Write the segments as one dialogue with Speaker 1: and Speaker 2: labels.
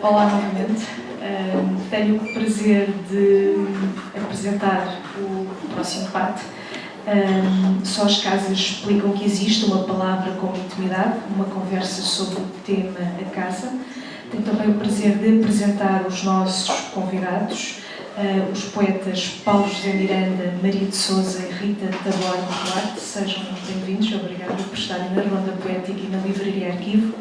Speaker 1: Olá novamente. Tenho o prazer de apresentar o próximo debate. Só as casas explicam que existe uma palavra com intimidade, uma conversa sobre o tema A Casa. Tenho também o prazer de apresentar os nossos convidados, os poetas Paulo José Miranda, Maria de Sousa e Rita Taboada Duarte. Sejam bem-vindos, obrigada por estarem na Ronda Poética e na Livraria Arquivo.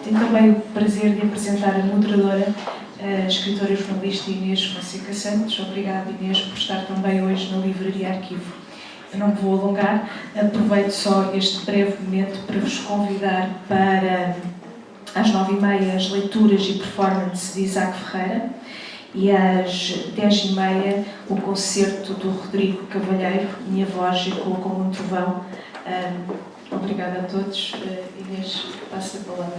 Speaker 1: Tenho também o prazer de apresentar a moderadora, a escritora e jornalista Inês Fonseca Santos. Obrigada, Inês, por estar também hoje na Livraria Arquivo. Eu não me vou alongar, aproveito só este breve momento para vos convidar para às 9h30 as leituras e performance de Isaac Ferreira e às 10h30 o concerto do Rodrigo Cavalheiro, Minha Voz ecoa como um trovão. Obrigada a todos. Inês, passo a palavra.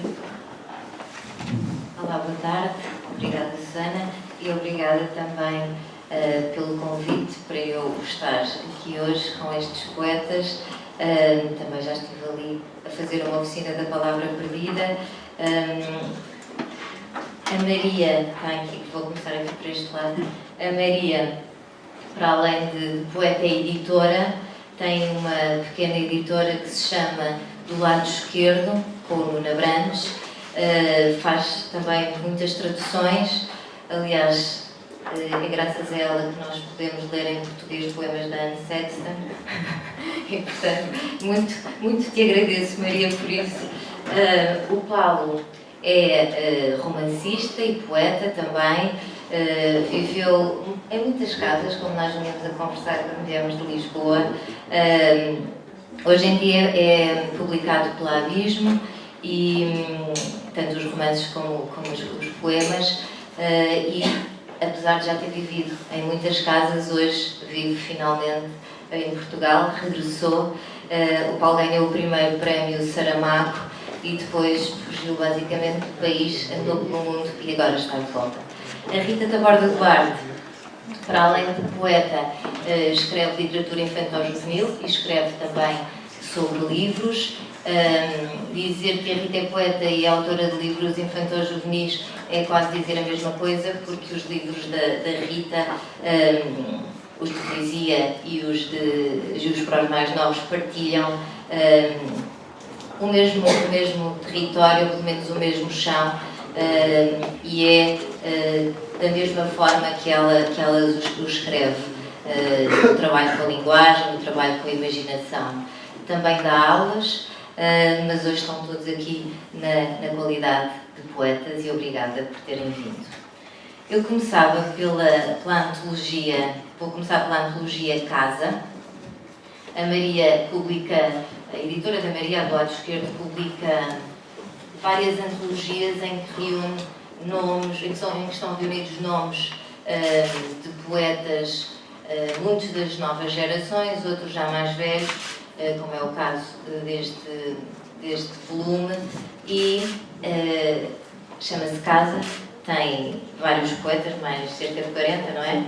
Speaker 2: Olá, boa tarde. Obrigada, Susana, e obrigada também pelo convite para eu estar aqui hoje com estes poetas. Também já estive ali a fazer uma oficina da palavra perdida. A Maria, está aqui, vou começar aqui por este lado. A Maria, para além de poeta e editora, tem uma pequena editora que se chama Do Lado Esquerdo, com o Nuno Abrantes. Faz também muitas traduções. Aliás, é graças a ela que nós podemos ler em português poemas da Anne Sexton. E, portanto, muito te agradeço, Maria, por isso. O Paulo é romancista e poeta também. Viveu em muitas casas, como nós vinhamos a conversar quando viemos de Lisboa. Hoje em dia é publicado pela Abismo, e tanto os romances como os poemas, e apesar de já ter vivido em muitas casas, hoje vive finalmente em Portugal, regressou. O Paulo ganhou o primeiro prémio Saramago e depois fugiu basicamente do país, andou pelo mundo e agora está de volta. A Rita Taboada Duarte, para além de poeta, escreve literatura infantil-juvenil e escreve também sobre livros. Dizer que a Rita é poeta e é autora de livros infantil-juvenis é quase dizer a mesma coisa, porque os livros da Rita, os de poesia e os para os mais novos, partilham o mesmo território, pelo menos o mesmo chão, e é da mesma forma que ela os escreve, no trabalho com a linguagem, no trabalho com a imaginação. Também dá aulas, mas hoje estão todos aqui na qualidade de poetas e obrigada por terem vindo. Eu começava pela antologia, vou começar pela antologia Casa. A Maria publica, a editora da Maria, do lado esquerdo, publica várias antologias em que reúne nomes, em que estão reunidos nomes de poetas, muitos das novas gerações, outros já mais velhos, como é o caso deste volume, e chama-se Casa, tem vários poetas, mais cerca de 40, não é?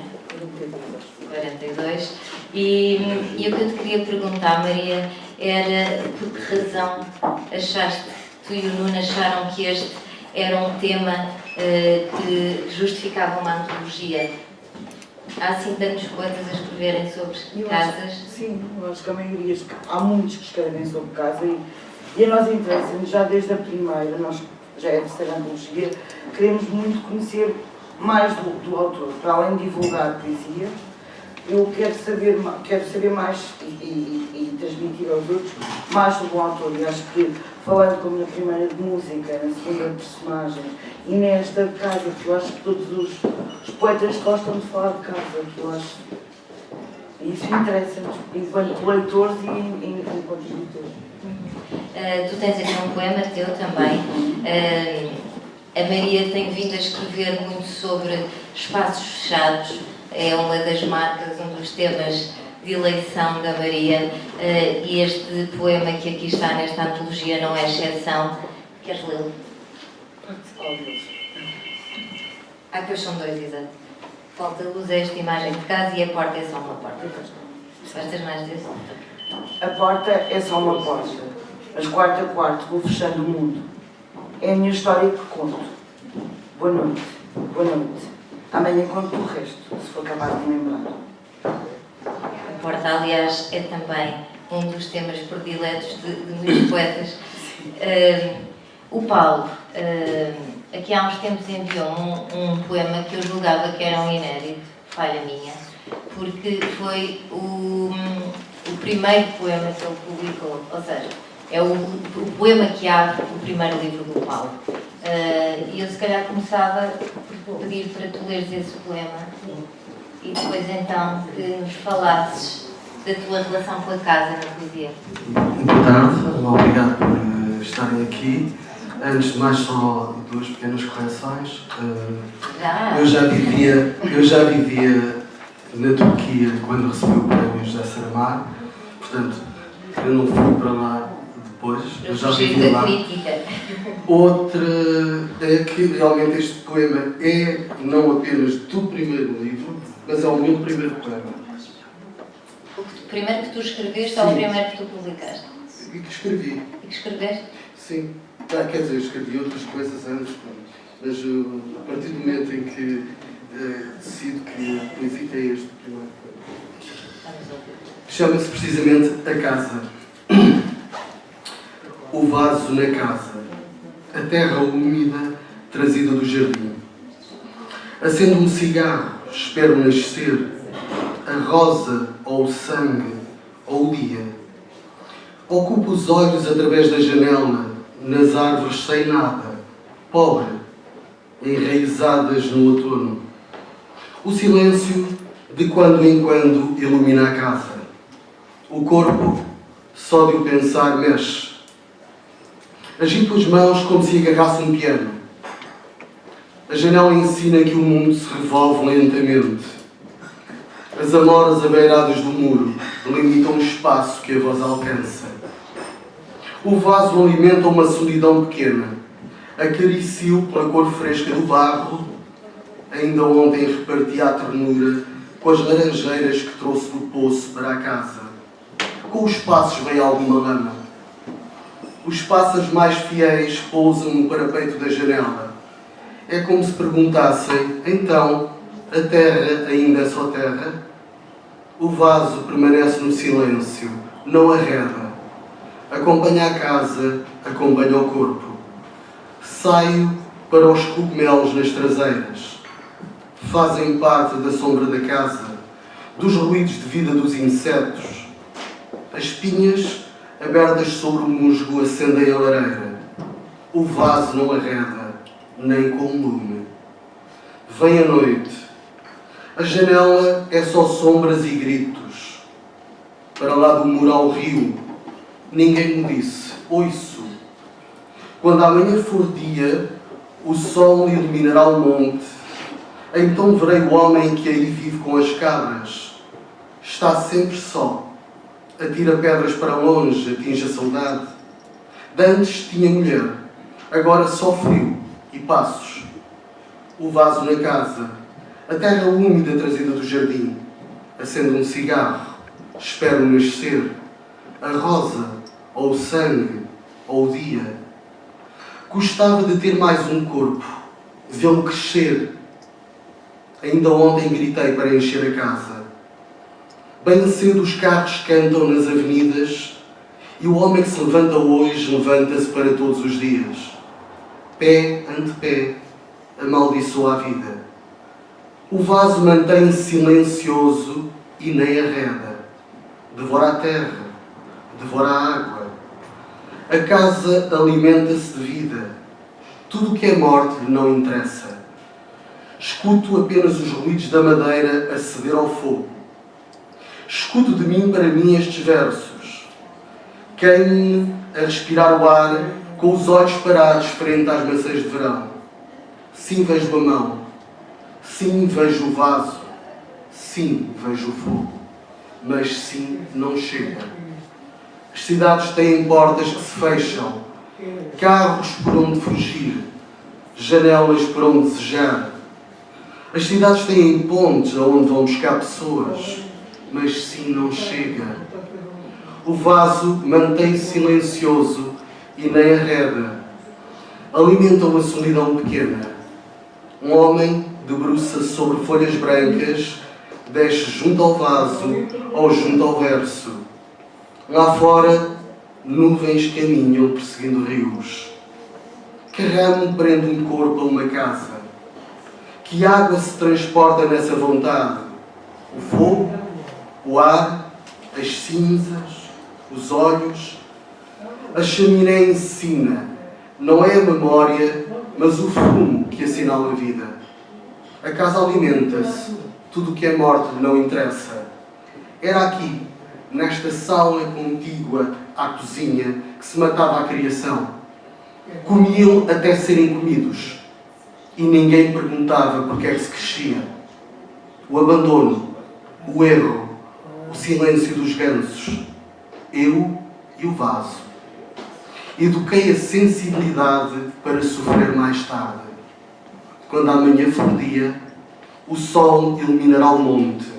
Speaker 2: 42. E o que eu te queria perguntar, Maria, era por que razão achaste, tu e o Nuno acharam que este era um tema que justificava uma antologia? Há assim tantos poetas a escreverem sobre casas?
Speaker 3: Sim, eu acho que a maioria, há muitos que escrevem sobre casa e a nós interessa-nos já desde a primeira, nós já é a terceira antologia, queremos muito conhecer mais do autor, para além de divulgar poesia. Eu quero saber mais e transmitir aos outros mais sobre o autor. E acho que, falando como na primeira de música, na segunda de personagem e nesta de casa, que eu acho que todos os poetas gostam de falar de casa, que eu acho. E isso interessa-nos, enquanto leitores e enquanto editores.
Speaker 2: Tu tens aqui um poema teu também. A Maria tem vindo a escrever muito sobre espaços fechados. É uma das marcas, um dos temas de eleição da Maria, e este poema que aqui está nesta antologia não é exceção. Queres lê-lo? Pois são dois, exato. Falta luz a esta imagem de casa e a porta é só uma porta. Gostas mais desse?
Speaker 3: A porta é só uma porta, mas quarto a quarto vou fechando o mundo. É a minha história que conto. Boa noite. Boa noite. Amanhã conto o resto, se for capaz de me lembrar.
Speaker 2: A porta, aliás, é também um dos temas prediletos de muitos poetas. O Paulo, aqui há uns tempos enviou um poema que eu julgava que era um inédito, falha minha, porque foi o primeiro poema que ele publicou, ou seja, é o poema que abre o primeiro livro do Paulo. E eu se calhar começava por pedir para tu leres esse poema e depois então que nos falasses da tua relação com a casa na poesia.
Speaker 4: Boa tarde, obrigado por estarem aqui. Antes de mais, só duas pequenas correções. Eu já vivia na Turquia quando recebi o prémio José Saramago, portanto, eu não fui para lá depois, eu já vivia lá. Outra é que realmente este poema é não apenas do primeiro livro, mas é o meu primeiro poema.
Speaker 2: O primeiro que tu escreveste ou o primeiro que tu publicaste?
Speaker 4: E que escrevi.
Speaker 2: E que escreveste?
Speaker 4: Sim. Quer dizer, eu escrevi outras coisas antes, mas a partir do momento em que decido que a poesia é este primeiro poema. Chama-se precisamente A Casa. O vaso na casa. A terra úmida trazida do jardim. Acendo um cigarro, espero nascer. A rosa ou o sangue ou o dia. Ocupo os olhos através da janela, nas árvores sem nada, pobre, enraizadas no outono. O silêncio de quando em quando ilumina a casa. O corpo, só de o pensar, mexe. Agito as mãos como se agarrasse um piano. A janela ensina que o mundo se revolve lentamente. As amoras abeiradas do muro delimitam o espaço que a voz alcança. O vaso alimenta uma solidão pequena. Acaricio pela cor fresca do barro. Ainda ontem reparti a ternura com as laranjeiras que trouxe do poço para a casa. Com os passos vem alguma lama. Os pássaros mais fiéis pousam no parapeito da janela. É como se perguntassem, então, a terra ainda é só terra? O vaso permanece no silêncio, não arreda. Acompanha a casa, acompanha o corpo. Saio para os cogumelos nas traseiras. Fazem parte da sombra da casa, dos ruídos de vida dos insetos. As pinhas, abertas sobre o musgo, acendem a lareira. O vaso não arreda, nem com lume. Vem a noite. A janela é só sombras e gritos. Para lá do muro ao rio, ninguém me disse, ouço. Quando amanhã for dia, o sol me iluminará o monte. Então verei o homem que aí vive com as cabras. Está sempre só. Atira pedras para longe, atinge a saudade. Dantes tinha mulher, agora só frio e passos. O vaso na casa, a terra úmida trazida do jardim. Acendo um cigarro, espero nascer. A rosa, ou o sangue, ou o dia. Gostava de ter mais um corpo, vê-lo crescer. Ainda ontem gritei para encher a casa. Bem cedo os carros cantam nas avenidas e o homem que se levanta hoje levanta-se para todos os dias. Pé ante pé, amaldiçoa a vida. O vaso mantém-se silencioso e nem arreda. Devora a terra, devora a água. A casa alimenta-se de vida. Tudo o que é morte lhe não interessa. Escuto apenas os ruídos da madeira a ceder ao fogo. Escuto de mim para mim estes versos. Queime-me a respirar o ar com os olhos parados frente às maçãs de verão. Sim, vejo a mão. Sim, vejo o vaso. Sim, vejo o fogo. Mas sim, não chega. As cidades têm portas que se fecham. Carros por onde fugir. Janelas por onde desejar. As cidades têm pontes aonde vão buscar pessoas, mas sim não chega. O vaso mantém-se silencioso e nem arreda. Alimenta uma solidão pequena. Um homem debruça sobre folhas brancas, desce junto ao vaso ou junto ao verso. Lá fora, nuvens caminham perseguindo rios. Que ramo prende um corpo a uma casa? Que água se transporta nessa vontade? O fogo, o ar, as cinzas, os olhos. A chaminé ensina, não é a memória, mas o fumo que assinala a vida. A casa alimenta-se, tudo o que é morte não interessa. Era aqui, nesta sala contígua à cozinha, que se matava a criação. Comiam até serem comidos. E ninguém perguntava por que é que se crescia. O abandono, o erro, o silêncio dos gansos. Eu e o vaso. Eduquei a sensibilidade para sofrer mais tarde. Quando amanhã for dia, o sol iluminará o monte.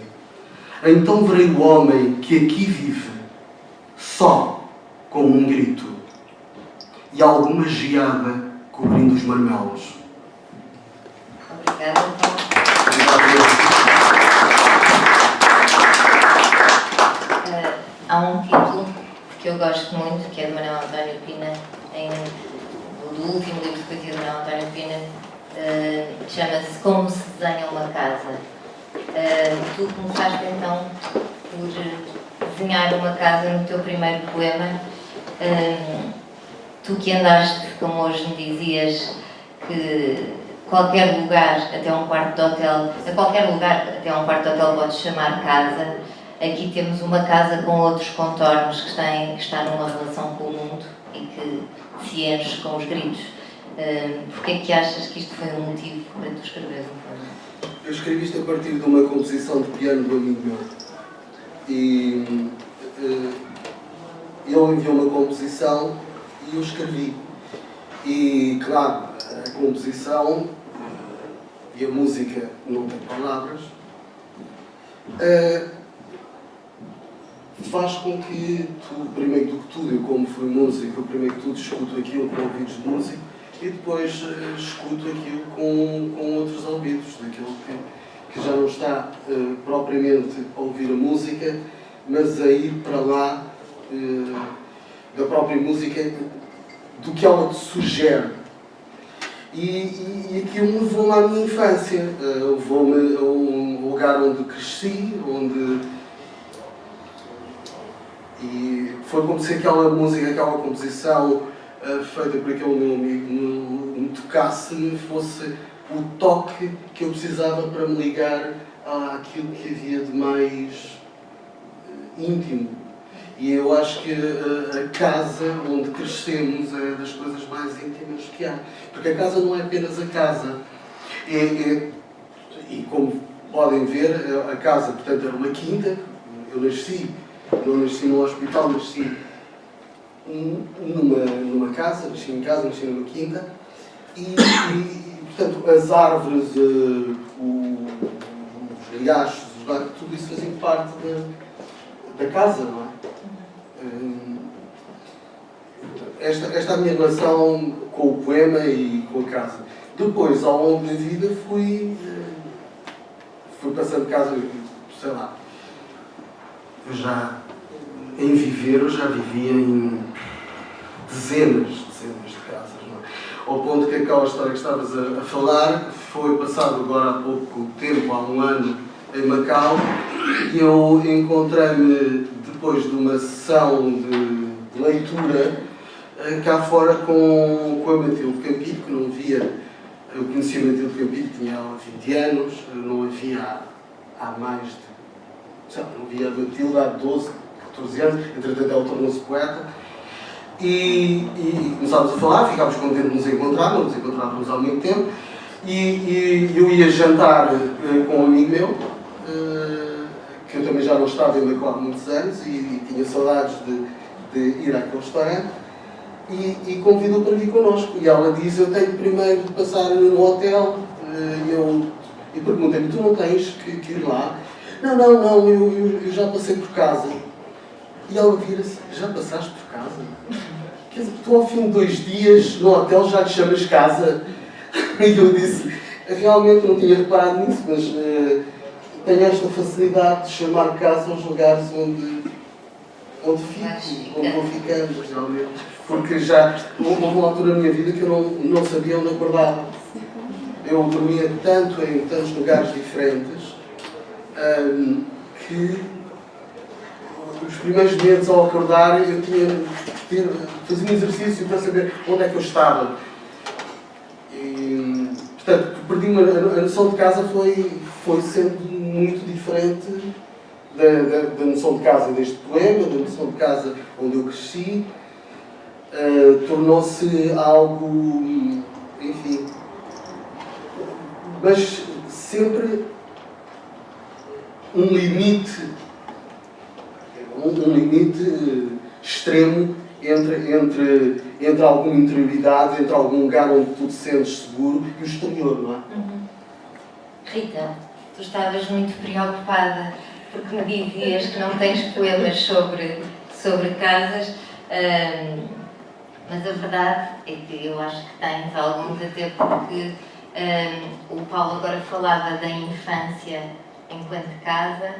Speaker 4: Então verei o homem que aqui vive, só com um grito e alguma geada cobrindo os marmelos.
Speaker 2: Obrigada, Paulo. Há um título que eu gosto muito, que é de Manuel António Pina, do último livro de poesia de Manuel António Pina, chama-se Como se desenha uma casa. Tu começaste então por desenhar uma casa no teu primeiro poema. Tu que andaste, como hoje me dizias, que qualquer lugar, até um quarto de hotel, a qualquer lugar, até um quarto de hotel podes chamar casa. Aqui temos uma casa com outros contornos que está numa relação com o mundo e que se enche com os gritos. Porquê é que achas que isto foi um motivo para tu escreveres um poema?
Speaker 4: Eu escrevi isto a partir de uma composição de piano do amigo meu. E ele enviou uma composição e eu escrevi. E, claro, a composição e a música não tem palavras. Faz com que tu, primeiro do que tudo, eu como fui músico, primeiro que tudo escuto aquilo com ouvidos de músico e depois escuto aquilo com outros ouvidos, daquilo que já não está propriamente a ouvir a música, mas a ir para lá da própria música, do que ela te sugere. E aquilo levou-me à minha infância, levou-me a um lugar onde cresci, e foi como se aquela música, aquela composição feita por aquele meu amigo me tocasse, me fosse o toque que eu precisava para me ligar àquilo que havia de mais íntimo. E eu acho que a casa onde crescemos é das coisas mais íntimas que há. Porque a casa não é apenas a casa. E como podem ver, a casa, portanto, era uma quinta. Eu não nasci num hospital, nasci numa casa, nasci em casa, nasci numa quinta. E portanto, as árvores, os riachos, tudo isso fazia parte da casa, não é? Esta é a minha relação com o poema e com a casa. Depois, ao longo da vida, fui passando de casa, sei lá. Em viver, eu já vivia em dezenas de casas, não é? Ao ponto que aquela história que estavas a falar foi passado agora há pouco tempo, há um ano, em Macau, e eu encontrei-me, depois de uma sessão de leitura, cá fora com a Matilde Campilho, que não via. Eu conheci a Matilde Campilho, tinha ela 20 anos, não a via há mais de... não via a Matilde há 12, 14 anos, entretanto ela tornou-se poeta. E começámos a falar, ficámos contentes de nos encontrar, não nos encontrávamos há muito tempo. E eu ia jantar com um amigo meu, que eu também já não estava em Macau há muitos anos e tinha saudades de ir àquele restaurante, e convidou para vir connosco. E ela diz: eu tenho primeiro de passar no hotel, e perguntei-lhe: tu não tens que ir lá? Não, eu já passei por casa. E ela vira-se: já passaste por casa? Quer dizer, tu ao fim de 2 dias no hotel já te chamas casa? E eu disse: realmente não tinha reparado nisso, mas tenho esta facilidade de chamar casa aos lugares onde fico, onde vou ficando, realmente. Porque já houve uma altura na minha vida que eu não sabia onde acordava. Eu dormia tanto em tantos lugares diferentes que os primeiros meses ao acordar eu tinha fazer um exercício para saber onde é que eu estava. E, portanto, perdi a noção de casa foi sendo muito diferente da noção de casa deste poema, da noção de casa onde eu cresci. Tornou-se algo, enfim, mas sempre um limite extremo entre alguma interioridade, entre algum lugar onde tu te sentes seguro e o exterior, não é?
Speaker 2: Rita, tu estavas muito preocupada porque me dizias que não tens poemas sobre casas, mas a verdade é que eu acho que tens alguns, até porque o Paulo agora falava da infância enquanto casa,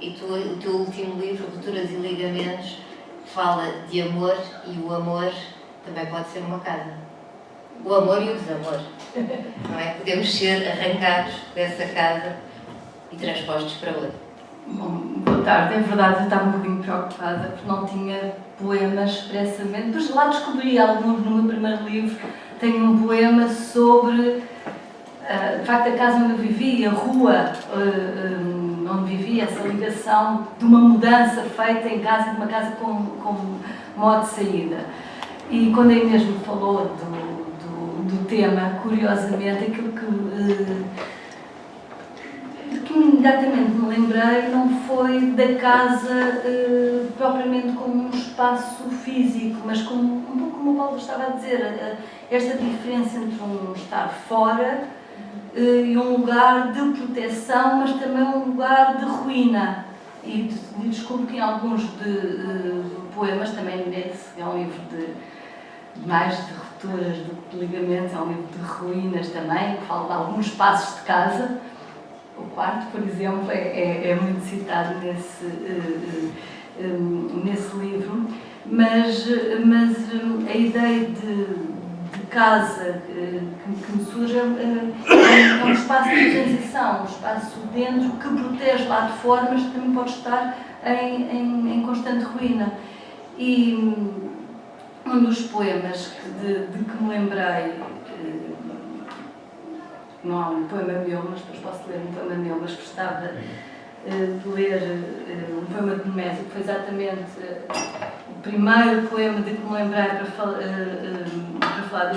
Speaker 2: e o teu último livro, Rupturas e Ligamentos, fala de amor, e o amor também pode ser uma casa. O amor e o desamor. Não é? Podemos ser arrancados dessa casa e transpostos para outra.
Speaker 5: Bom, boa tarde. É verdade, eu estava um bocadinho preocupada porque não tinha poemas expressamente. Depois lá descobri alguns no meu primeiro livro. Tenho um poema sobre, de facto, a casa onde eu vivia, a rua onde vivia, essa ligação de uma mudança feita em casa, de uma casa com modo de saída. E quando a Inês me falou do tema, curiosamente, aquilo que imediatamente me lembrei não foi da casa propriamente como um espaço físico, mas como, um pouco como o Paulo estava a dizer, esta diferença entre um estar fora e um lugar de proteção, mas também um lugar de ruína. E descubro que em alguns poemas, também nesse, é um livro mais de rupturas do que de ligamentos, é um livro de ruínas também, que fala de alguns espaços de casa. O quarto, por exemplo, é muito citado nesse livro, mas a ideia de casa que me surge é um espaço de transição, um espaço dentro que protege lá de fora, mas também pode estar em constante ruína. E um dos poemas de que me lembrei, não há um poema meu, mas depois posso ler um poema meu, mas gostava de ler um poema de Nemésio, que foi exatamente o primeiro poema de que me lembrei para falar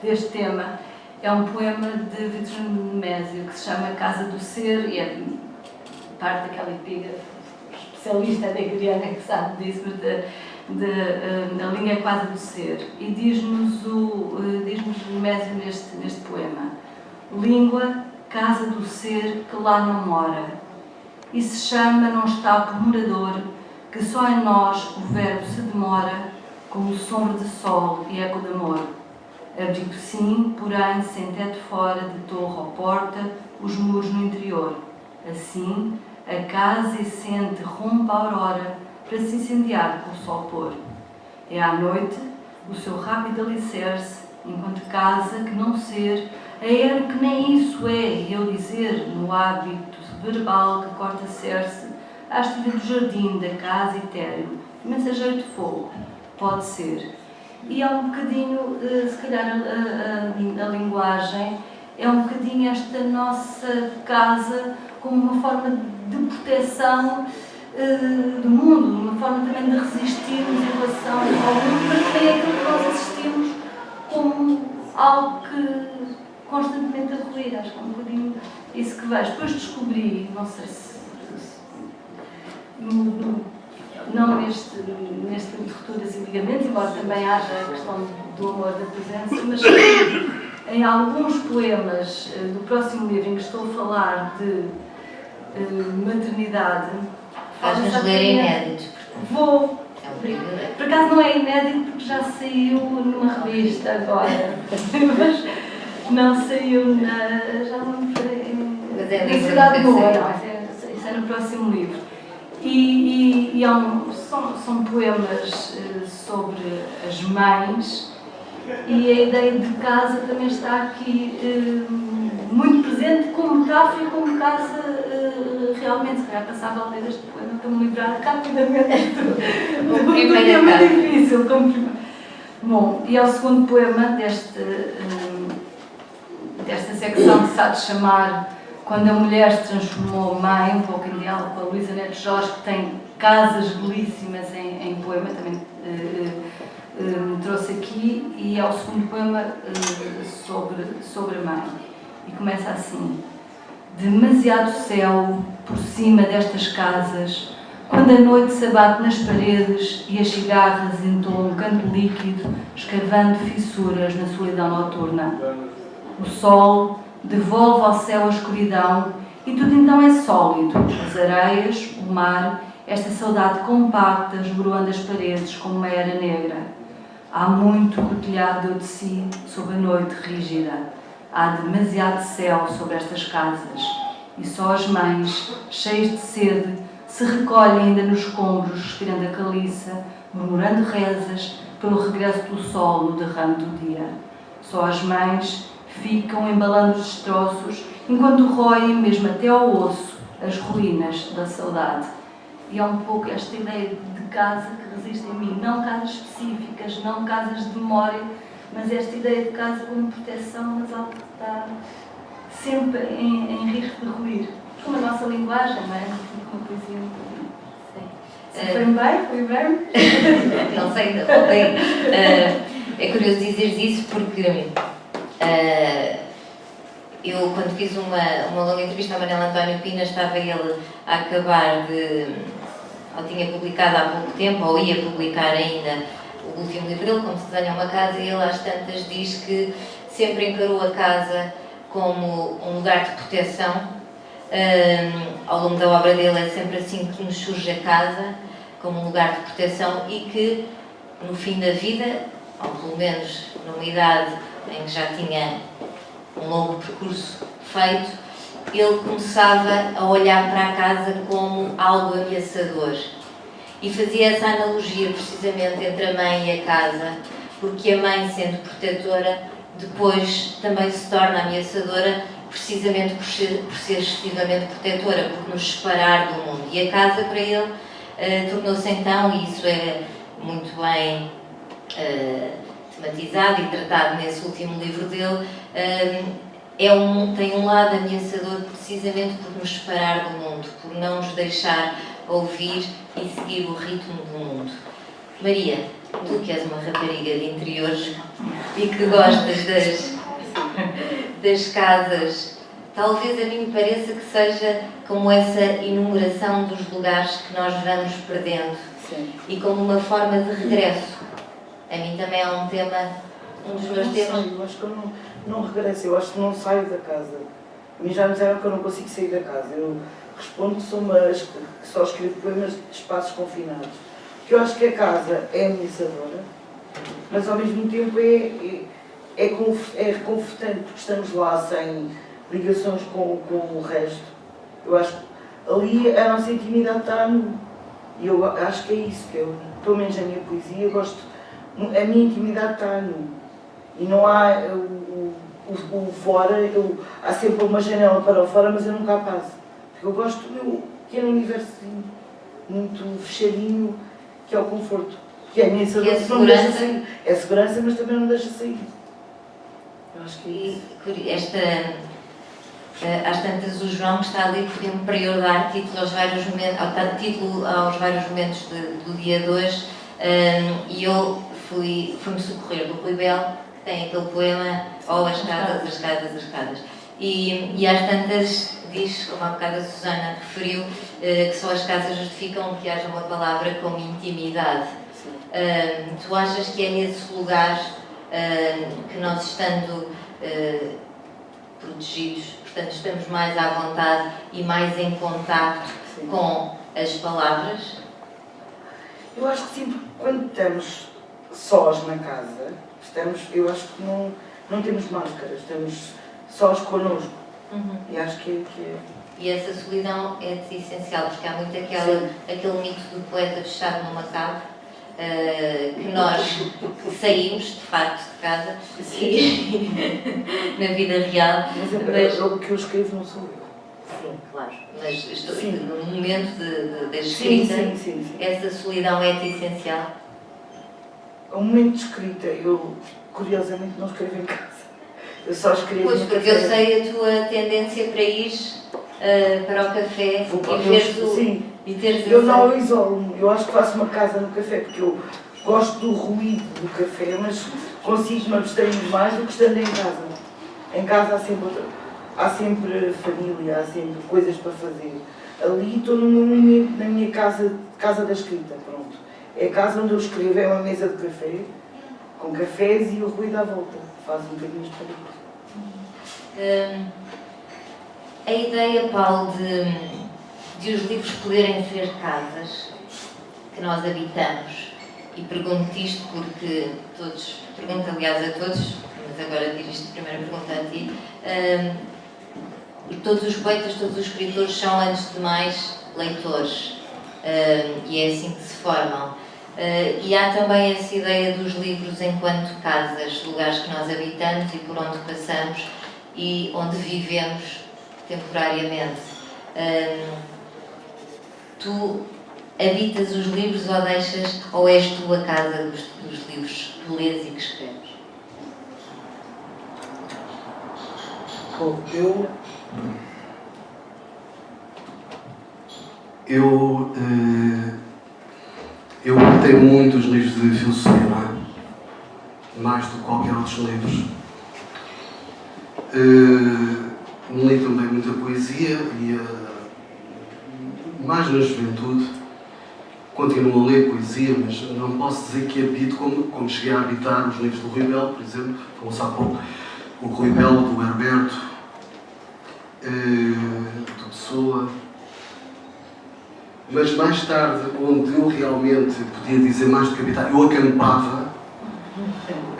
Speaker 5: deste tema. É um poema de Vitorino Nemésio que se chama Casa do Ser, e é parte daquela epígrafe, especialista da Griana que sabe disso, mas da linha Casa do Ser. E diz-nos Nemésio neste poema: língua, casa do ser que lá não mora, e se chama, não está por morador, que só em nós o verbo se demora, como sombra de sol e eco de amor. Abrigo sim, porém, sem teto fora, de torre ou porta, os muros no interior. Assim, a casa essente rompe a aurora, para se incendiar com o sol pôr. É à noite o seu rápido alicerce, enquanto casa que não ser, é que nem isso é, e eu dizer, no hábito verbal que corta cerce, a estiva do jardim da casa etéreo, mensageiro de fogo, pode ser. E é um bocadinho, se calhar a linguagem, é um bocadinho esta nossa casa como uma forma de proteção do mundo, uma forma também de resistirmos em relação ao mundo, mas também é aquilo que nós assistimos como algo que constantemente a ruir. Acho que é um bocadinho isso que vejo. Depois descobri, não sei se não neste livro de Rupturas e Ligamentos, embora também haja a questão do amor da presença, mas em alguns poemas do próximo livro em que estou a falar de maternidade.
Speaker 2: Vais-nos ler inéditos.
Speaker 5: Vou.
Speaker 2: É um privilégio.
Speaker 5: Por acaso não é inédito porque já saiu numa revista agora. Não saiu já não sei,
Speaker 2: Mas é
Speaker 5: na
Speaker 2: livro,
Speaker 5: Cidade
Speaker 2: nunca
Speaker 5: Boa,
Speaker 2: saiu.
Speaker 5: não, isso é no próximo livro. E são poemas sobre as mães, e a ideia de casa também está aqui muito presente como metáfora e como casa realmente. Se calhar passava a ler este poema para me livrar rapidamente do tema difícil. Bom, e é o segundo poema desta secção que se há de chamar Quando a Mulher se Transformou Mãe, um pouco em diálogo com a Luísa Neto Jorge, que tem casas belíssimas em poema, também me trouxe aqui, e é o segundo poema sobre a mãe. E começa assim: demasiado céu por cima destas casas, quando a noite se abate nas paredes e as cigarras entoam um canto líquido, escavando fissuras na solidão noturna. O sol devolve ao céu a escuridão e tudo então é sólido. As areias, o mar, esta saudade compacta esboroando as paredes como uma era negra. Há muito que o telhado deu de si sob a noite rígida. Há demasiado céu sobre estas casas e só as mães, cheias de sede, se recolhem ainda nos escombros, respirando a caliça, murmurando rezas pelo regresso do sol no derrame do dia. Só as mães ficam embalando os destroços, enquanto roem, mesmo até ao osso, as ruínas da saudade. E é um pouco esta ideia de casa que resiste em mim, não casas específicas, não casas de memória, mas esta ideia de casa como proteção, mas algo que está sempre em risco de ruir. Como a nossa linguagem, não é? Como a poesia. Foi bem?
Speaker 2: Não sei, ainda voltei. É curioso dizeres isso porque eu, quando fiz uma longa entrevista a Manela António Pina, estava ele a acabar ou tinha publicado há pouco tempo, ou ia publicar ainda o último livro dele, Como se desenha uma casa, e ele às tantas diz que sempre encarou a casa como um lugar de proteção. Ao longo da obra dele é sempre assim que nos surge a casa, como um lugar de proteção, e que no fim da vida, ou pelo menos numa idade em que já tinha um longo percurso feito, ele começava a olhar para a casa como algo ameaçador. E fazia essa analogia precisamente entre a mãe e a casa, porque a mãe, sendo protetora, depois também se torna ameaçadora, precisamente por ser excessivamente protetora, por nos separar do mundo. E a casa, para ele, tornou-se então, e isso é muito bem tematizado e tratado nesse último livro dele, tem um lado ameaçador precisamente por nos separar do mundo, por não nos deixar ouvir e seguir o ritmo do mundo. Maria, tu que és uma rapariga de interiores e que gostas das casas, talvez a mim me pareça que seja como essa enumeração dos lugares que nós vamos perdendo.
Speaker 3: Sim.
Speaker 2: E como uma forma de regresso. A mim também é um tema, um dos meus temas.
Speaker 3: Eu acho que eu não regresso, eu acho que não saio da casa. A mim já me disseram que eu não consigo sair da casa. Eu respondo que só escrevo poemas de espaços confinados. Porque eu acho que a casa é ameaçadora, mas ao mesmo tempo é reconfortante, porque estamos lá sem ligações com o resto. Eu acho que ali a nossa intimidade está nu. E eu acho que é isso que eu, pelo menos na minha poesia, eu gosto. A minha intimidade está nu. E não há o fora, há sempre uma janela para o fora, mas eu nunca a passo. Porque eu gosto do meu pequeno universo muito fechadinho, que é o conforto. Que é a minha segurança. É a segurança, mas também não deixa sair. Eu acho que é isso.
Speaker 2: Às tantas, o João que está ali pediu-me para eu dar título aos vários momentos do dia de hoje, e eu fui-me socorrer do Rui Bel, que tem aquele poema, as casas. E às tantas diz, como há bocado a Susana referiu, que só as casas justificam que haja uma palavra como intimidade. Tu achas que é nesse lugar que nós, estando protegidos, portanto estamos mais à vontade e mais em contacto com as palavras?
Speaker 3: Eu acho que sim, porque quando estamos sós na casa, eu acho que não temos máscaras, estamos sós connosco.
Speaker 2: Uhum.
Speaker 3: E acho que
Speaker 2: E essa solidão é essencial, porque há muito
Speaker 3: Sim.
Speaker 2: aquele mito do poeta fechado numa cave, que nós saímos, de facto, de casa, e na vida real.
Speaker 3: Mas o que eu escrevo não sou eu.
Speaker 2: Sim, claro. Mas estou
Speaker 3: Sim.
Speaker 2: no momento da
Speaker 3: Sim,
Speaker 2: escrita,
Speaker 3: sim.
Speaker 2: essa solidão é essencial.
Speaker 3: O momento de escrita, eu curiosamente não escrevo em casa. Eu só escrevo
Speaker 2: Pois,
Speaker 3: no
Speaker 2: porque
Speaker 3: café.
Speaker 2: eu sei a tua tendência para ir para o café
Speaker 3: Vou para
Speaker 2: e veres
Speaker 3: Sim.
Speaker 2: e teres
Speaker 3: Eu
Speaker 2: essa-
Speaker 3: não isolo-me, eu acho que faço uma casa no café, porque eu gosto do ruído do café, mas consigo me abstrair mais do que estando em casa. Em casa há sempre família, há sempre coisas para fazer. Ali estou no meu momento, na minha casa da escrita, pronto. É a casa onde eu escrevo, é uma mesa de café, com cafés e o ruído à volta. Faz um bocadinho de paredes.
Speaker 2: A ideia, Paulo, de os livros poderem ser casas que nós habitamos, e pergunto-te isto porque pergunto aliás a todos, mas agora dirijo-te a primeira pergunta a ti, todos os poetas, todos os escritores são, antes de mais, leitores, e é assim que se formam. E há também essa ideia dos livros enquanto casas, lugares que nós habitamos e por onde passamos e onde vivemos temporariamente. Tu habitas os livros ou és tu a casa dos livros que lês e que escreves?
Speaker 4: Bom, eu gostei muito dos livros de filosofia, não é? Mais do que qualquer outros livros. Li também muita poesia e mais na juventude. Continuo a ler poesia, mas não posso dizer que habito como cheguei a habitar os livros do Rui Belo, por exemplo. Falou-se há pouco o Rui Belo, do Herberto, do Pessoa. Mas mais tarde, onde eu realmente podia dizer mais do que habitar, eu acampava,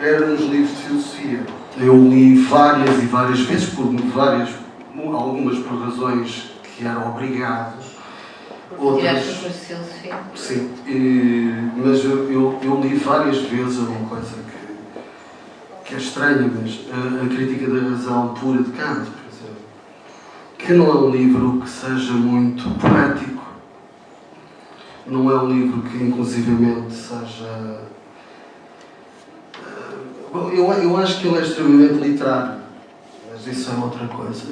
Speaker 4: era nos livros de filosofia. Eu li várias e várias vezes, algumas por razões que era obrigado.
Speaker 2: Tiraste o curso de filosofia?
Speaker 4: Sim, mas eu li várias vezes uma coisa que é estranha, mas a Crítica da Razão Pura de Kant, por exemplo, que não é um livro que seja muito poético, não é um livro que inclusivamente seja... eu acho que ele é extremamente literário, mas isso é outra coisa.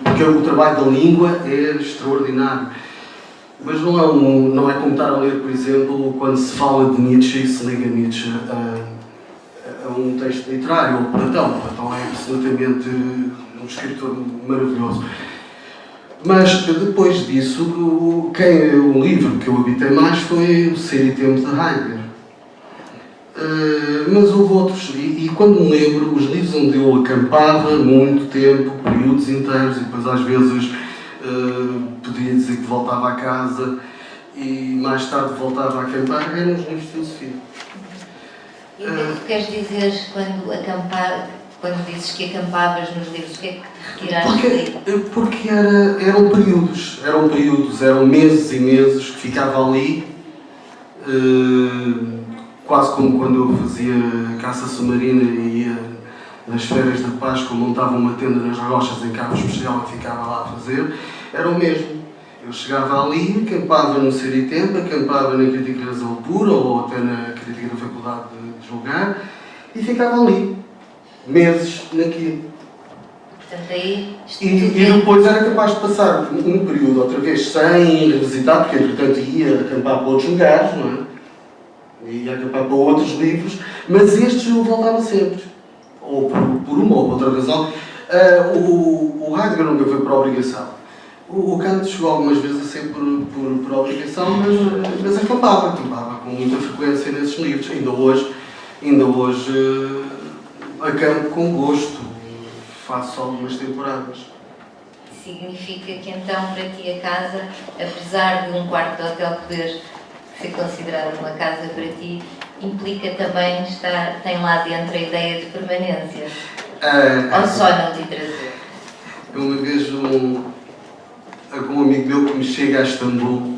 Speaker 4: Porque o trabalho da língua é extraordinário. Mas não é como estar a ler, por exemplo, quando se fala de Nietzsche e se liga Nietzsche a um texto literário, ou Platão. Platão é absolutamente um escritor maravilhoso. Mas depois disso, o livro que eu habitei mais foi o Ser e Tempo de Heidegger. Mas houve outros, e quando me lembro, os livros onde eu acampava muito tempo, períodos inteiros, e depois às vezes podia dizer que voltava a casa e mais tarde voltava a acampar, eram os livros de filosofia.
Speaker 2: E o que é que tu queres dizer quando dizes que acampavas nos livros? O que é que te retiraste daí?
Speaker 4: Porque eram períodos, eram meses e meses que ficava ali, quase como quando eu fazia caça submarina e ia nas férias de Páscoa, montava uma tenda nas rochas em Cabo Especial e ficava lá a fazer, era o mesmo. Eu chegava ali, acampava no Ser e Tempo, acampava na Crítica da Razão Pura ou até na Crítica da Faculdade de Julgar e ficava ali, meses naquilo.
Speaker 2: Portanto, aí...
Speaker 4: E depois era capaz de passar um período outra vez sem revisitar, porque entretanto ia acampar para outros lugares, não é? Ia acampar para outros livros, mas estes eu voltava sempre. Ou por uma ou outra razão. O Heidegger nunca foi por obrigação. O Kant chegou algumas vezes a ser por obrigação, mas acampava com muita frequência nesses livros. Ainda hoje acampo com gosto, faço algumas temporadas.
Speaker 2: Significa que então para ti a casa, apesar de um quarto de hotel poder ser considerado uma casa para ti, implica também tem lá dentro a ideia de permanência?
Speaker 4: Ah,
Speaker 2: Ou só na literatura?
Speaker 4: Eu uma vez algum amigo meu que me chega a Istambul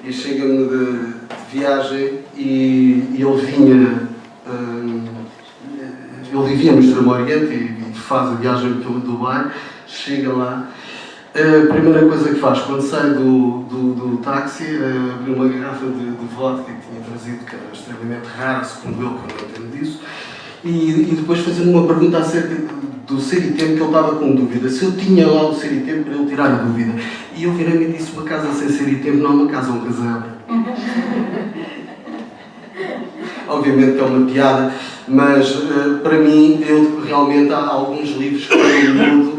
Speaker 4: e chega-me de viagem e ele vinha, ele vivia no Extremo Oriente e faz a viagem pelo Dubai, chega lá, a primeira coisa que faz quando sai do táxi é abrir uma garrafa de vodka que tinha trazido, que era extremamente rara, segundo ele, que eu não entendo disso, e depois fazer-me uma pergunta acerca do Seritempo, que ele estava com dúvida, se eu tinha lá o Seritempo para ele tirar a dúvida. E eu virei-me e disse, uma casa sem Seritempo não é uma casa, é um casebre. Obviamente que é uma piada, mas para mim, realmente há alguns livros que eu mudo,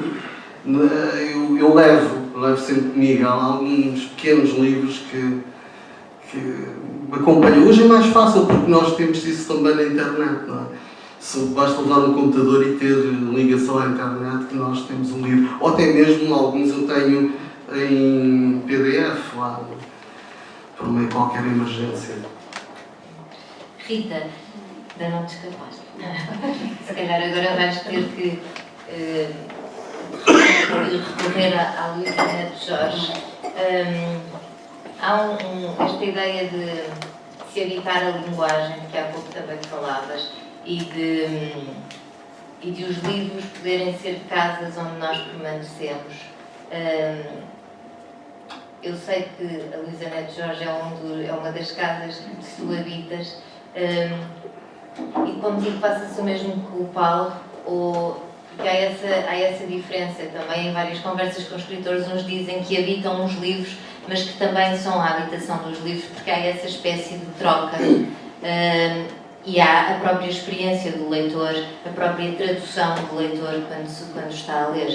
Speaker 4: eu levo sempre comigo. Há alguns pequenos livros que me acompanham. Hoje é mais fácil porque nós temos isso também na internet, não é? Basta levar um computador e ter ligação à internet que nós temos um livro. Ou até mesmo alguns eu tenho em PDF lá, por meio de qualquer emergência.
Speaker 2: Rita, ainda não te escapaste. Se calhar agora vais ter que recorrer à Luísa Neto Jorge. Há esta ideia de se habitar a linguagem, que há pouco também falavas, e de os livros poderem ser casas onde nós permanecemos. Eu sei que a Luísa Neto Jorge é uma das casas que tu habitas, e contigo passa-se o mesmo que o Paulo, porque há essa diferença também em várias conversas com escritores. Uns dizem que habitam os livros, mas que também são a habitação dos livros, porque há essa espécie de troca. E há a própria experiência do leitor, a própria tradução do leitor quando está a ler.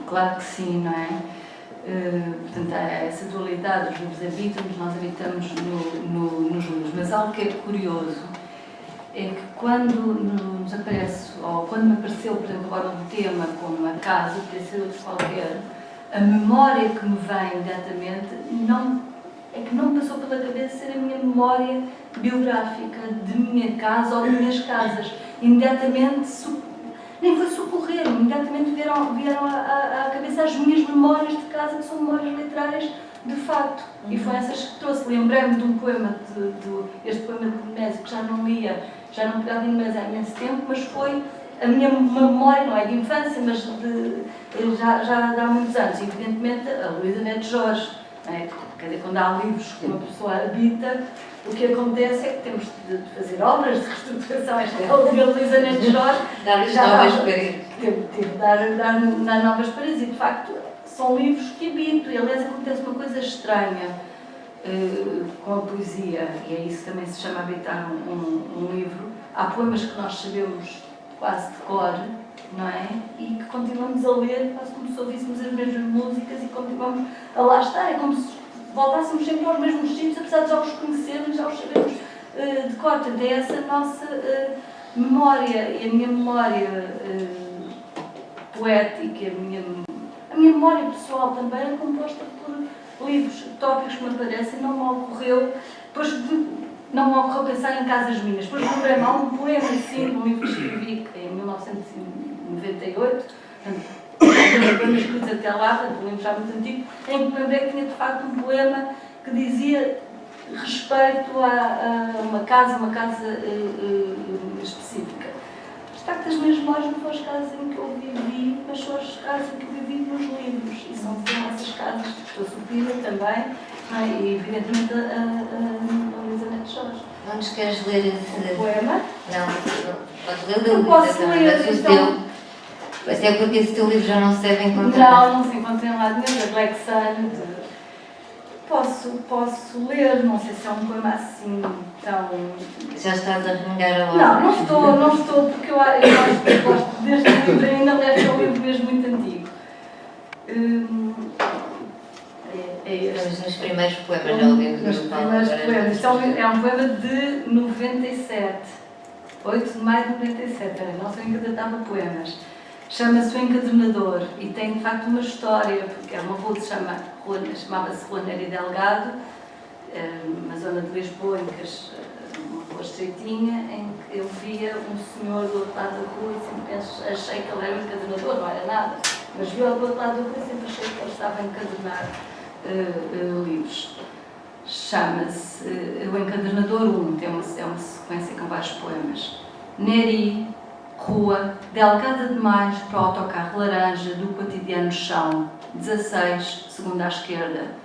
Speaker 5: Claro que sim, não é? Portanto, há essa dualidade, os livros habitam-nos, nós habitamos nos livros. Mas algo que é curioso é que quando nos aparece, ou quando me apareceu, por exemplo, agora um tema como a casa, podia ser outro qualquer, a memória que me vem imediatamente é que não passou pela cabeça ser a minha memória biográfica de minha casa ou de minhas casas. Imediatamente, nem foi socorrer, imediatamente vieram à cabeça as minhas memórias de casa, que são memórias literárias de facto. E foi essas que trouxe. Lembrei-me de um poema, este poema de Nemésio, que já não lia, já não pegava em Nemésio há imenso tempo, mas foi a minha memória, não é de infância, mas já há muitos anos. E, evidentemente, a Luísa Neto Jorge. Quer dizer, quando há livros que uma pessoa habita, o que acontece é que temos de fazer obras de reestruturação. Esta é a Luísa Neto Jorge.
Speaker 2: Dar-lhes novas paredes.
Speaker 5: Tive de dar novas paredes e, de facto, são livros que habito. E, aliás, acontece uma coisa estranha com a poesia, e é isso que também se chama habitar um livro. Há poemas que nós sabemos quase de cor, não é? E que continuamos a ler, quase como se ouvíssemos as mesmas músicas e continuamos a lá estar. É como se voltássemos sempre aos mesmos sítios, apesar de já os conhecermos, já os sabermos de cor. Portanto, é essa nossa memória. E a minha memória poética, a minha memória pessoal também é composta por livros, tópicos que me aparecem. Não me ocorreu, não me ocorreu pensar em casas minhas. Depois lembrei-me, há um poema assim, um livro que escrevi em 1998, poemas escritos até lá, um livro já muito antigo, em que me lembrei que tinha de facto um poema que dizia respeito a uma casa específica. De facto, as minhas memórias não foram as casas em que eu vivi, mas são as casas em que eu vivi nos livros. E são essas casas que a Sofia também, e evidentemente a Luísa Neto Jorge.
Speaker 2: Não nos queres ler esse
Speaker 5: poema?
Speaker 2: Não, podes ler o da
Speaker 5: Não
Speaker 2: Luísa
Speaker 5: posso
Speaker 2: também,
Speaker 5: ler,
Speaker 2: mas o
Speaker 5: então.
Speaker 2: teu. Até porque esse teu livro já não se deve encontrar.
Speaker 5: Não se encontra em lado nenhum, da Black Sun. Posso ler, não sei se é um poema assim tão...
Speaker 2: Já estás a renegar a obra?
Speaker 5: Não estou, porque eu gosto deste livro ainda, aliás, é um livro mesmo muito antigo. É este.
Speaker 2: Estamos nos primeiros poemas, já ouvimos
Speaker 5: Nos primeiros poemas. Isto é um poema de 97, 8 de maio de 97, não sei em que datava poemas. Chama-se O Encadernador e tem de facto uma história, porque é uma rua que chamava-se Rua Neri Delgado, uma zona de Lisboa, em que uma rua estreitinha, em que eu via um senhor do outro lado da rua e sempre achei que ele era um encadernador, não era nada, mas vi-o do outro lado da rua e sempre achei que ele estava a encadernar livros. Chama-se O Encadernador 1, é uma sequência com vários poemas. Neri, Rua, Delgada demais para o autocarro laranja do cotidiano chão, 16, segunda à esquerda.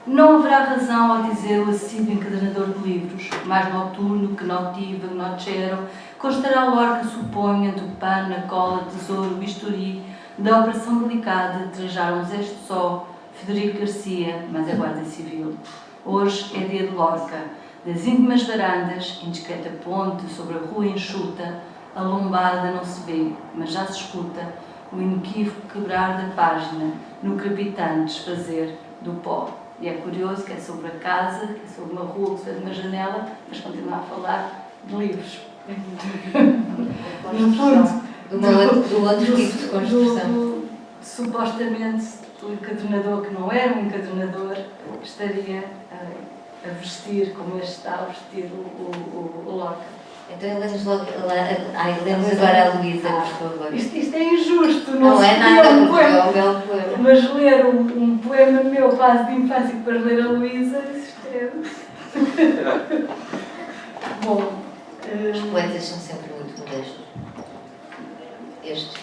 Speaker 5: Não haverá razão ao dizer o assíduo encadernador de livros, mais noturno que notivo, notchero, constará Lorca, suponha, do pano, na cola, tesouro, bisturi, da operação delicada, trajaram este só, Federico Garcia, mas a Guarda Civil. Hoje é dia de Lorca, das íntimas varandas, indiscreta ponte sobre a rua enxuta, a lombada não se vê, mas já se escuta o inequívoco quebrar da página, no crepitante desfazer do pó. E é curioso que é sobre a casa, que é sobre uma rua que se vê de uma janela, mas continua a falar de livros. No fundo,
Speaker 2: Do outro tipo de construção.
Speaker 5: Supostamente, o encadernador, que não era um encadernador, estaria a vestir como este está a vestir o Lorca.
Speaker 2: Então lemos logo, lemos agora a Luísa, por favor.
Speaker 5: Isto é injusto,
Speaker 2: Não é nada,
Speaker 5: um
Speaker 2: porque é
Speaker 5: poema.
Speaker 2: um belo poema.
Speaker 5: Mas ler um poema meu, quase de infância, e depois ler a Luísa, isto é... Bom...
Speaker 2: Os poetas são sempre muito modestos. Este.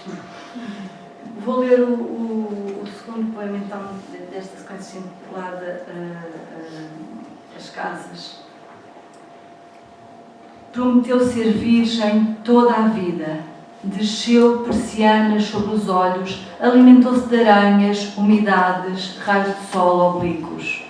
Speaker 5: Vou ler o segundo poema, então, desta sequência intitulada As Casas. Prometeu ser virgem toda a vida, desceu persianas sobre os olhos, alimentou-se de aranhas, umidades, raios de sol oblíquos.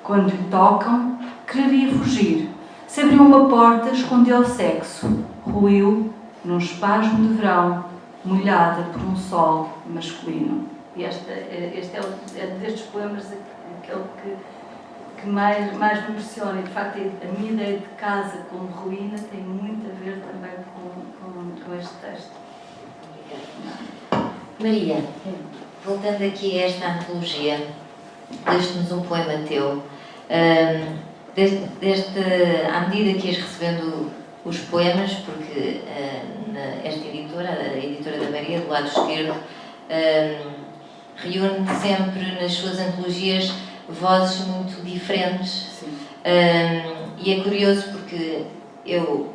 Speaker 5: Quando lhe tocam, quereria fugir. Se abriu uma porta, escondeu o sexo, ruiu, num espasmo de verão, molhada por um sol masculino. E este é destes poemas aquele que mais me impressiona. E, de facto, a minha ideia de casa como ruína tem muito a ver também com este texto.
Speaker 2: Maria, voltando aqui a esta antologia, leste-nos um poema teu. À medida que ias recebendo os poemas, porque esta editora, a editora da Maria, do lado esquerdo, reúne sempre nas suas antologias vozes muito diferentes. E é curioso porque eu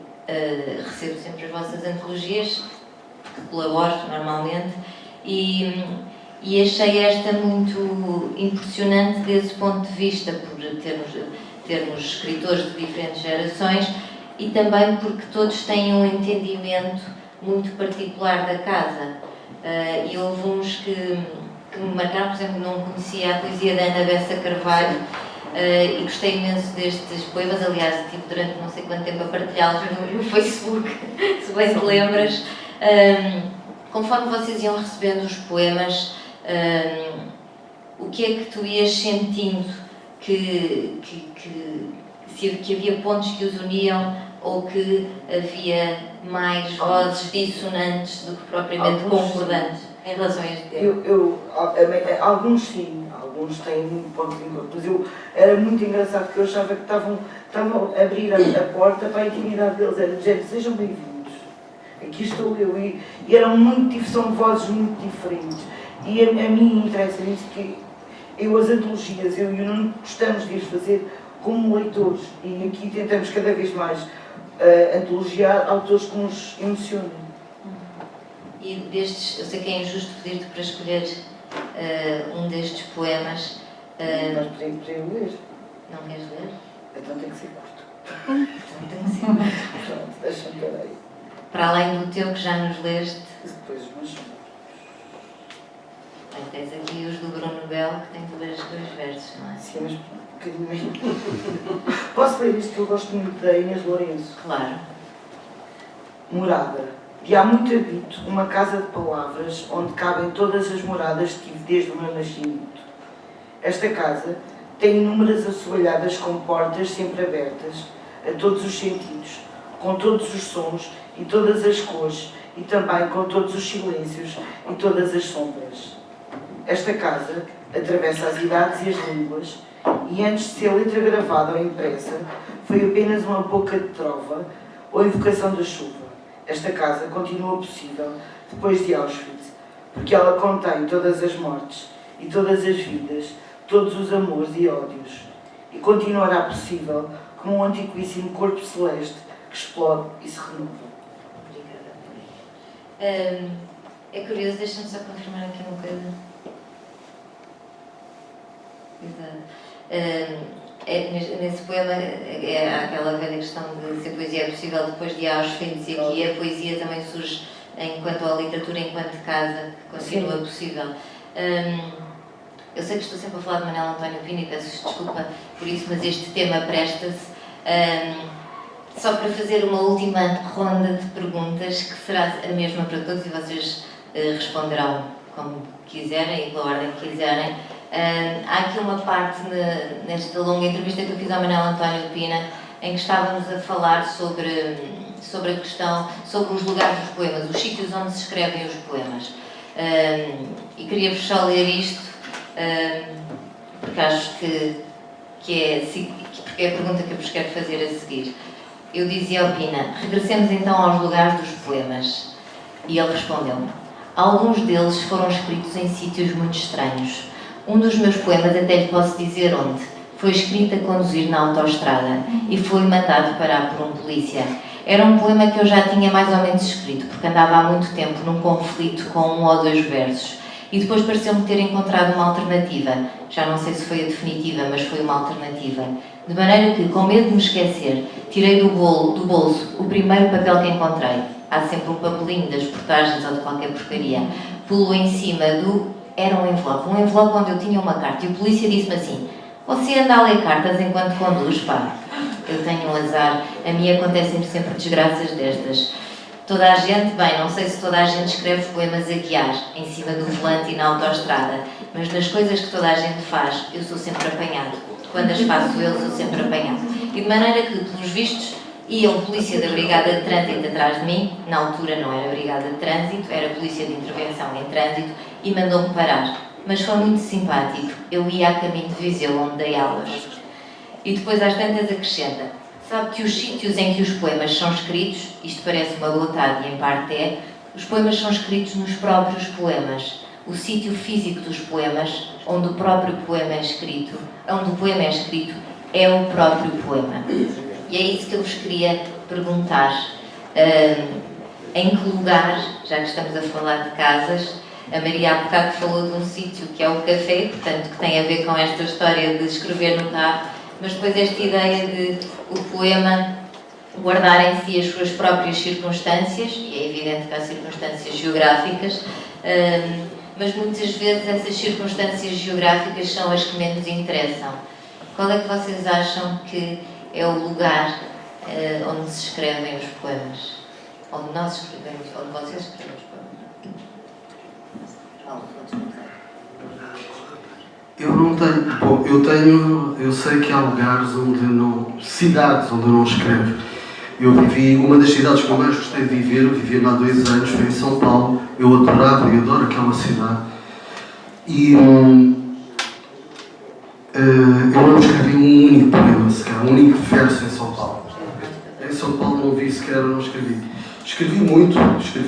Speaker 2: recebo sempre as vossas antologias, que colaboro normalmente, e achei esta muito impressionante desse ponto de vista, por termos escritores de diferentes gerações e também porque todos têm um entendimento muito particular da casa. E houve uns que me marcaram, por exemplo, não conhecia a poesia da Ana Bessa Carvalho e gostei imenso destes poemas. Aliás, estive durante não sei quanto tempo a partilhá-los no Facebook, se bem te lembras. Conforme vocês iam recebendo os poemas, o que é que tu ias sentindo que havia pontos que os uniam ou que havia mais vozes dissonantes do que propriamente concordantes em relação a este tema?
Speaker 3: Alguns sim, alguns têm muito ponto de encontro, mas era muito engraçado porque eu achava que estavam a abrir a porta para a intimidade deles, era de género, sejam bem-vindos, aqui estou eu, e são vozes muito diferentes, e a mim interessa nisso que as antologias, eu e o Nuno gostamos de as fazer como leitores, e aqui tentamos cada vez mais antologiar autores que nos emocionam.
Speaker 2: E destes, eu sei que é injusto pedir-te para escolher um destes poemas.
Speaker 3: Nós podemos ler.
Speaker 2: Não queres ler?
Speaker 3: Então tem que ser curto.
Speaker 2: Então tem que ser curto.
Speaker 3: Pronto, deixa-me ver aí.
Speaker 2: Para além do teu que já nos leste,
Speaker 3: Depois os meus.
Speaker 2: tens aqui os do Bruno Belo, que tem dois versos, não é?
Speaker 3: Sim, mas um bocadinho. Posso ler isto que eu gosto muito da Inês Lourenço?
Speaker 2: Claro.
Speaker 3: Morada. E há muito habito, uma casa de palavras, onde cabem todas as moradas que tive desde o meu nascimento. Esta casa tem inúmeras assoalhadas com portas sempre abertas, a todos os sentidos, com todos os sons e todas as cores, e também com todos os silêncios e todas as sombras. Esta casa atravessa as idades e as línguas, e antes de ser letra gravada ou impressa, foi apenas uma boca de trova ou invocação da chuva. Esta casa continua possível depois de Auschwitz, porque ela contém todas as mortes e todas as vidas, todos os amores e ódios, e continuará possível como um antiquíssimo corpo celeste que explode e se renova.
Speaker 2: Obrigada. É curioso, deixa-me só confirmar aqui uma coisa. Exato. Nesse poema é aquela velha questão de se a poesia é possível depois de Auschwitz, e aqui a poesia também surge enquanto a literatura, enquanto casa, que continua possível. Eu sei que estou sempre a falar de Manuel António Pina e peço desculpa por isso, mas este tema presta-se só para fazer uma última ronda de perguntas, que será a mesma para todos e vocês responderão como quiserem e pela ordem que quiserem. Há aqui uma parte nesta longa entrevista que eu fiz ao Manuel António Pina em que estávamos a falar sobre a questão, sobre os lugares dos poemas, os sítios onde se escrevem os poemas. E queria-vos só ler isto, porque acho que é a pergunta que eu vos quero fazer a seguir. Eu dizia ao Pina: regressemos então aos lugares dos poemas. E ele respondeu-me: alguns deles foram escritos em sítios muito estranhos. Um dos meus poemas, até lhe posso dizer onde, foi escrito a conduzir na autoestrada e foi mandado parar por um polícia. Era um poema que eu já tinha mais ou menos escrito, porque andava há muito tempo num conflito com 1 ou 2 versos. E depois pareceu-me ter encontrado uma alternativa. Já não sei se foi a definitiva, mas foi uma alternativa. De maneira que, com medo de me esquecer, tirei do bolso o primeiro papel que encontrei. Há sempre um papelinho das portagens ou de qualquer porcaria. Pulo em cima Era um envelope onde eu tinha uma carta. E o polícia disse-me assim: você anda a ler cartas enquanto conduz, pá? Eu tenho um azar. A mim acontecem-me sempre desgraças destas. Toda a gente, bem, não sei se toda a gente escreve poemas a guiar, em cima do volante e na autoestrada, mas nas coisas que toda a gente faz, eu sou sempre apanhado. Quando as faço eu, sou sempre apanhado. E de maneira que, pelos vistos, ia um polícia da Brigada de Trânsito atrás de mim, na altura não era Brigada de Trânsito, era Polícia de Intervenção em Trânsito, e mandou-me parar. Mas foi muito simpático. Eu ia a caminho de Viseu, onde dei aulas. E depois às tantas acrescenta: sabe que os sítios em que os poemas são escritos, isto parece uma glotada e em parte é, os poemas são escritos nos próprios poemas. O sítio físico dos poemas, onde o próprio poema é escrito, onde o poema é escrito, é o próprio poema. E é isso que eu vos queria perguntar. Em que lugar, já que estamos a falar de casas, a Maria há bocado falou de um sítio que é o café, portanto, que tem a ver com esta história de escrever no carro, mas depois esta ideia de o poema guardar em si as suas próprias circunstâncias, e é evidente que há circunstâncias geográficas, mas muitas vezes essas circunstâncias geográficas são as que menos interessam. Qual é que vocês acham que é o lugar onde se escrevem os poemas? Onde nós escrevemos, onde vocês escrevem os poemas?
Speaker 4: Eu não tenho. Bom, eu sei que há lugares onde não. Cidades onde eu não escrevo. Eu vivi. Uma das cidades que eu mais gostei de viver, eu vivi lá há 2 anos, foi em São Paulo. Eu adorava e adoro aquela cidade. E eu não escrevi um único poema sequer, um único verso em São Paulo. Em São Paulo não vi sequer, não escrevi. Escrevi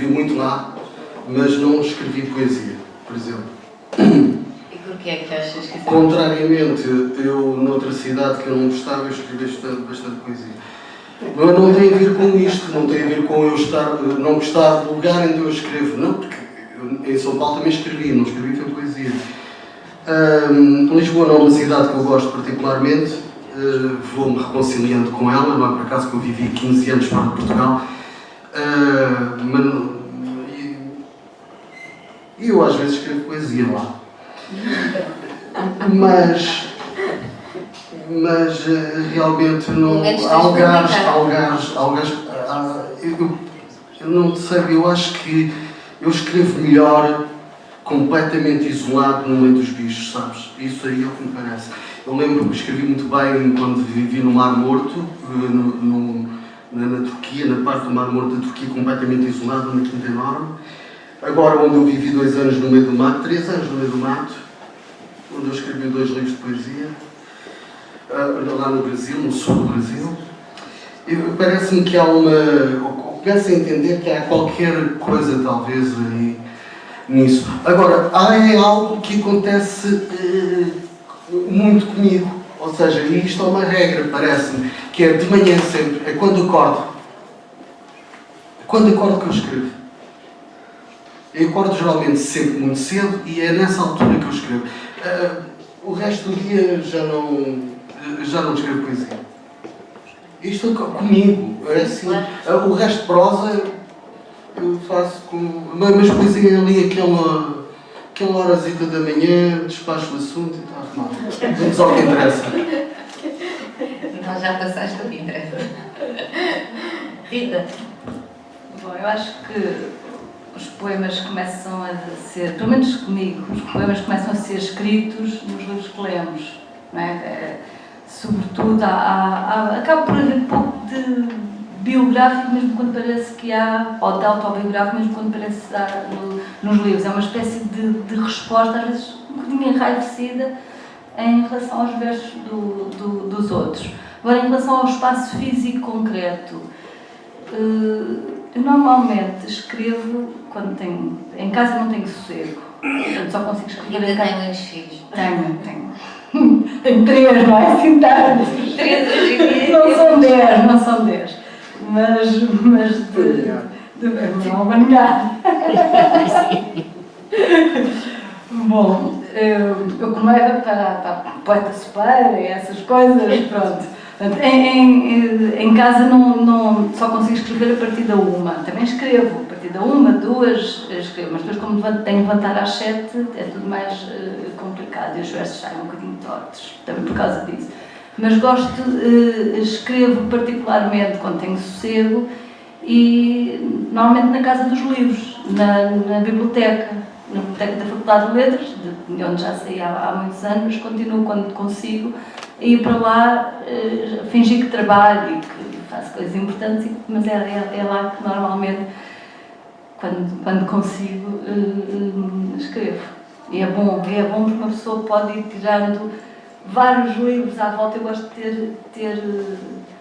Speaker 4: muito lá, mas não escrevi poesia, por exemplo.
Speaker 2: E porquê é que achas que isso é?
Speaker 4: Contrariamente, eu noutra cidade que eu não gostava, eu escrevi bastante poesia. Mas não tem a ver com isto, não tem a ver com eu não gostar do lugar onde eu escrevo, não, porque em São Paulo também escrevi, não escrevi foi poesia. Lisboa não é uma cidade que eu gosto particularmente, vou-me reconciliando com ela, não é por acaso que eu vivi 15 anos fora de Portugal, e eu às vezes escrevo poesia lá. Mas realmente não, há lugares, eu não sei, eu acho que eu escrevo melhor completamente isolado no meio dos bichos, sabes? Isso aí é o que me parece. Eu lembro que escrevi muito bem quando vivi no Mar Morto, na Turquia, na parte do Mar Morto da Turquia, completamente isolado, numa quinta enorme. Agora, onde eu vivi 2 anos no meio do mato, 3 anos no meio do mato, onde eu escrevi 2 livros de poesia. lá no Brasil, no sul do Brasil. Parece-me que há começo a entender que há qualquer coisa, talvez, aí nisso. Agora, é algo que acontece muito comigo. Ou seja, isto é uma regra, parece-me, que é de manhã sempre, é quando acordo. Quando acordo que eu escrevo. Eu acordo geralmente sempre muito cedo e é nessa altura que eu escrevo. O resto do dia já não escrevo poesia. Isto comigo, é assim. O resto de prosa eu faço com. Mas poesia ali aquela horazita da manhã, despacho o assunto e está arrumado. Vamos ao que interessa.
Speaker 2: Não, já passaste o que interessa. Rita.
Speaker 5: Bom, eu acho que os poemas começam a ser, pelo menos comigo, os poemas começam a ser escritos nos livros que lemos, não é? Sobretudo, acaba por haver um pouco de biográfico, mesmo quando parece que há, ou de autobiográfico, mesmo quando parece que há nos livros. É uma espécie de resposta, às vezes um bocadinho enraivecida, em relação aos versos dos outros. Agora, em relação ao espaço físico concreto, eu normalmente escrevo quando tenho. Em casa não tenho sossego, portanto só consigo escrever
Speaker 2: Ainda
Speaker 5: em casa.
Speaker 2: tenho muitos filhos.
Speaker 5: Tenho. Tenho 3, não é assim tantos.
Speaker 2: 3 hoje em dia.
Speaker 5: Não são 10. Mas não vou negar. Bom, eu como era para poeta sopeira e essas coisas, pronto. Portanto, em casa não só consigo escrever a partir da 1. Também escrevo, a partir da 1, 2, escrevo, mas depois como tenho que levantar às 7, é tudo mais complicado e os versos saem um bocadinho tortos, também por causa disso. Mas escrevo particularmente quando tenho sossego e normalmente na casa dos livros, na biblioteca da Faculdade de Letras, de onde já saí há muitos anos, continuo quando consigo a ir para lá, fingir que trabalho e que faço coisas importantes, mas é lá que normalmente, quando consigo, escrevo. E é bom porque uma pessoa pode ir tirando vários livros à volta. Eu gosto de ter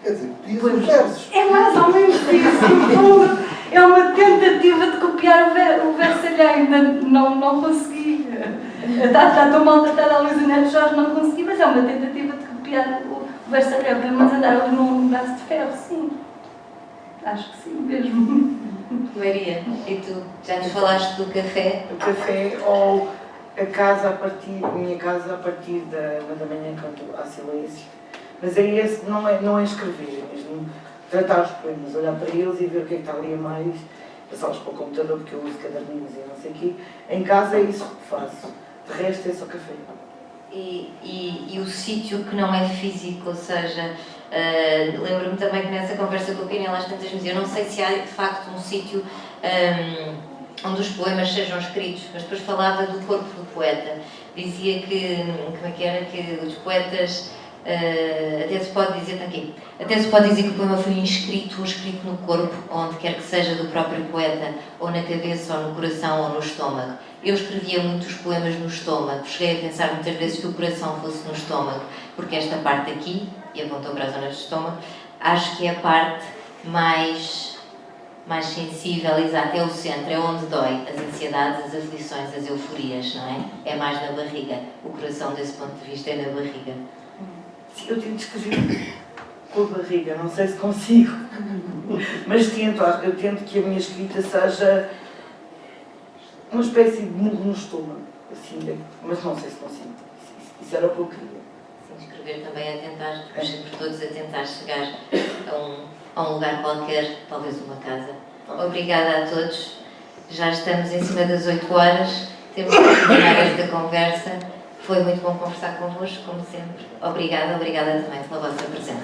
Speaker 4: Quer dizer, versos.
Speaker 5: É mais ou menos isso, no fundo. É uma tentativa de copiar o verso alheio, ainda não consegui. Está tão maltratada a Luísa Neto Jorge, não consegui, mas é uma tentativa de copiar o verso alheio, pelo menos andar ali num braço de ferro, sim. Acho que sim mesmo.
Speaker 2: Maria, e tu? Já nos falaste do café?
Speaker 3: O café ou a minha casa a partir da manhã, quando há silêncio. Mas aí esse não é escrever, é mesmo tratar os poemas, olhar para eles e ver o que é que está ali a mais, passá-los para o computador, porque eu uso caderninhos e não sei o quê. Em casa é isso que faço, de resto é só café.
Speaker 2: E o sítio que não é físico, ou seja, lembro-me também que nessa conversa com a Pinela às tantas vezes, eu não sei se há de facto um sítio onde os poemas sejam escritos, mas depois falava do corpo do poeta. Dizia que os poetas, até se pode dizer que o poema foi inscrito ou escrito no corpo, onde quer que seja, do próprio poeta, ou na cabeça, ou no coração, ou no estômago. Eu escrevia muitos poemas no estômago, cheguei a pensar muitas vezes que o coração fosse no estômago, porque esta parte aqui, e apontou para a zona do estômago, acho que é a parte mais sensível, exato, é o centro, é onde dói as ansiedades, as aflições, as euforias, não é? É mais na barriga. O coração, desse ponto de vista, é na barriga.
Speaker 3: Sim, eu tento escrever com a barriga, não sei se consigo, mas eu tento que a minha escrita seja uma espécie de murro no estômago, assim, mas não sei se consigo. Isso era o que eu queria.
Speaker 2: Sim, escrever também é tentar, sempre todos a tentar chegar a um lugar qualquer, talvez uma casa. Obrigada a todos. Já estamos em cima das 8 horas, temos que terminar esta conversa. Foi muito bom conversar convosco, como sempre. Obrigada também pela vossa presença.